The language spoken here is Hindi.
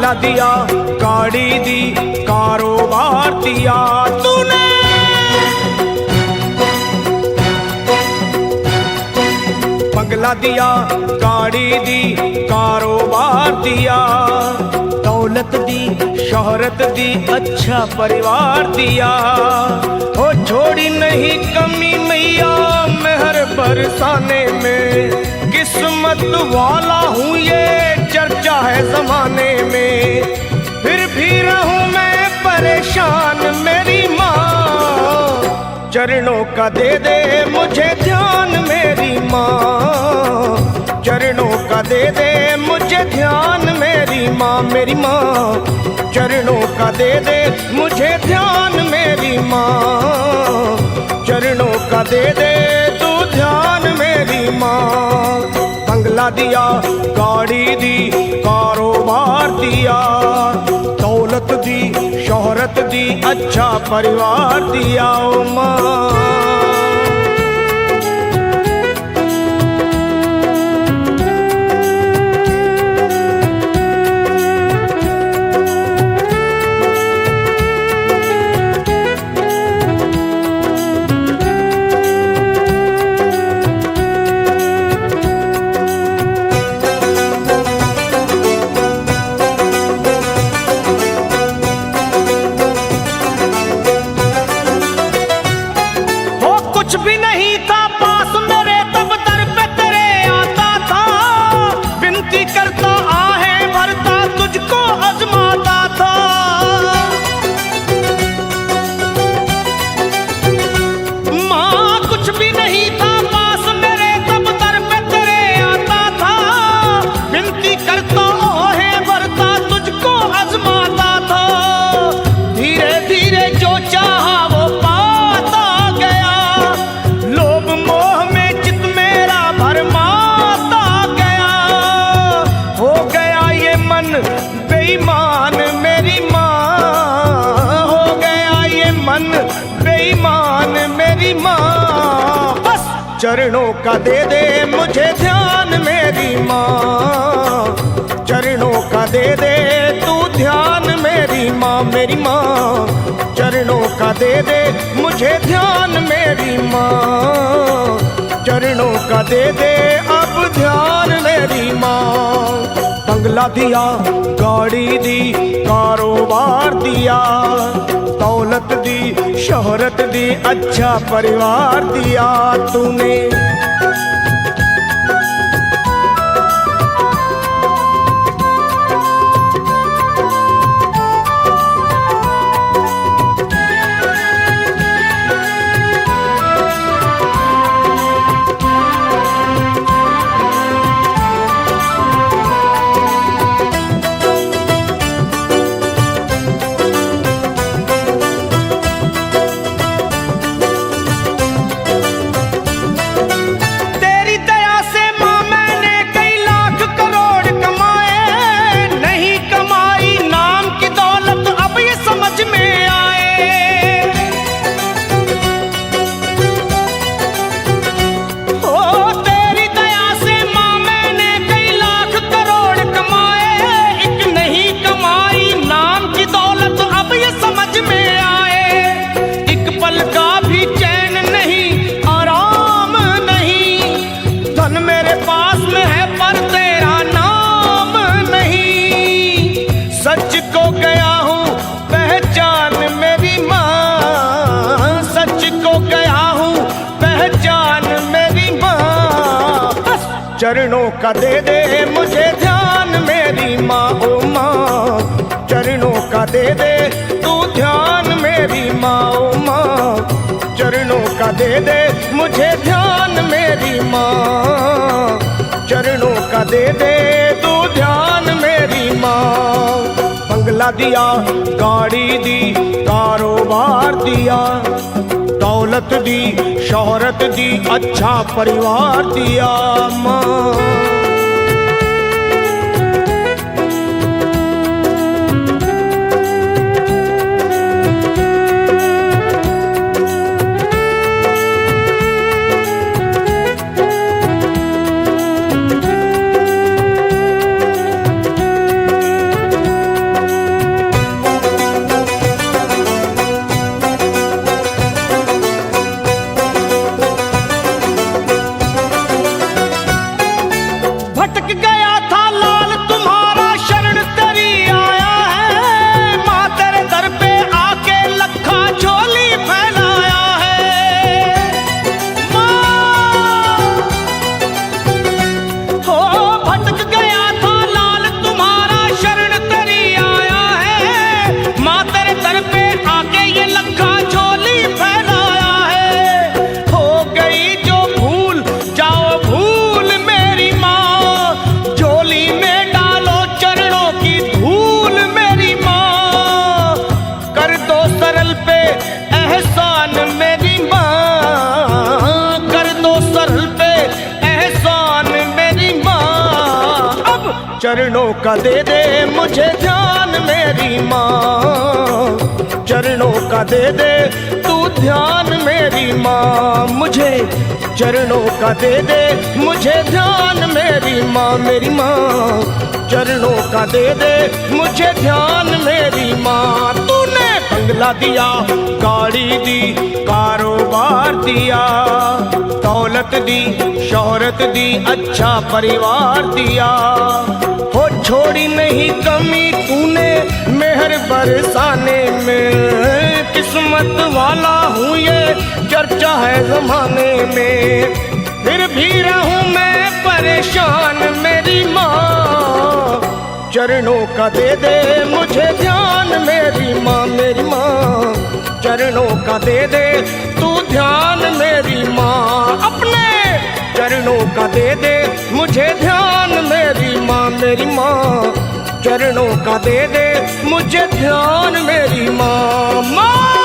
बंगला दिया, गाड़ी दी, कारोबार दिया तूने। बंगला दिया, गाड़ी दी, कारोबार दिया, दौलत दी, शोहरत दी, अच्छा परिवार दिया। हो छोड़ी नहीं कमी मैया मेहर बरसाने में, किस्मत वाला हूँ ये चर्चा है जमाने में। फिर भी रहूं मैं परेशान मेरी माँ, चरणों का दे दे मुझे ध्यान मेरी माँ, चरणों का दे दे मुझे ध्यान मेरी माँ। मेरी माँ चरणों का दे दे मुझे ध्यान मेरी माँ, चरणों का दे दे तू ध्यान मेरी माँ। बंगला दिया, गाड़ी दी, कारोबार दिया, दौलत दी, शोहरत दी, अच्छा परिवार दिया ओ माँ। कुछ भी नहीं था पास मेरे तब दर पे तेरे आता था, विनती करता आहें भरता तुझको आजमाता था। माँ कुछ भी नहीं था पास मेरे तब दर पे तेरे आता था, विनती करता आहें भरता तुझको आजमाता था। धीरे धीरे जो चाहा वो बेईमान मेरी माँ, हो गया ये मन बेईमान मेरी माँ। बस चरणों का दे दे मुझे ध्यान मेरी माँ, चरणों का दे दे तू ध्यान मेरी माँ। मेरी माँ चरणों का दे दे मुझे ध्यान मेरी माँ, चरणों का दे दे अब ध्यान मेरी माँ। बंगला दिया, गाड़ी दी, कारोबार दिया, दौलत दी, शोहरत दी, अच्छा परिवार दिया तूने। सच को गया हूँ पहचान मेरी माँ, सच को गया हूँ पहचान मेरी माँ। बस चरणों का दे दे मुझे ध्यान मेरी माँ, ओ माँ चरणों का दे दे तू ध्यान मेरी माँ, ओ माँ चरणों का दे दे मुझे ध्यान मेरी माँ, चरणों का दे दे तू ध्यान मेरी माँ। बंगला दिया, गाड़ी दी, कारोबार दिया, दौलत दी, शोहरत दी, अच्छा परिवार दिया माँ। सरल पे एहसान मेरी माँ, कर दो सरल पे एहसान मेरी माँ। अब चरणों का दे दे मुझे ध्यान मेरी माँ, चरणों का दे दे तू ध्यान मेरी माँ। मुझे चरणों का दे दे मुझे ध्यान मेरी माँ, मेरी माँ। चरणों का दे दे मुझे ध्यान मेरी माँ। तूने बंगला दिया, गाड़ी दी, कारोबार दिया, दौलत दी, शोहरत दी, अच्छा परिवार दिया। हो छोड़ी नहीं कमी तूने मेहर बरसाने में, किस्मत वाला हूँ ये चर्चा है जमाने में। फिर भी रहूं मैं परेशान मेरी माँ, चरणों का दे दे मुझे ध्यान मेरी माँ, मेरी माँ। चरणों का दे दे तू ध्यान मेरी माँ, अपने चरणों का दे दे मुझे ध्यान मेरी माँ, मेरी माँ। चरणों का दे दे मुझे ध्यान मेरी माँ, माँ।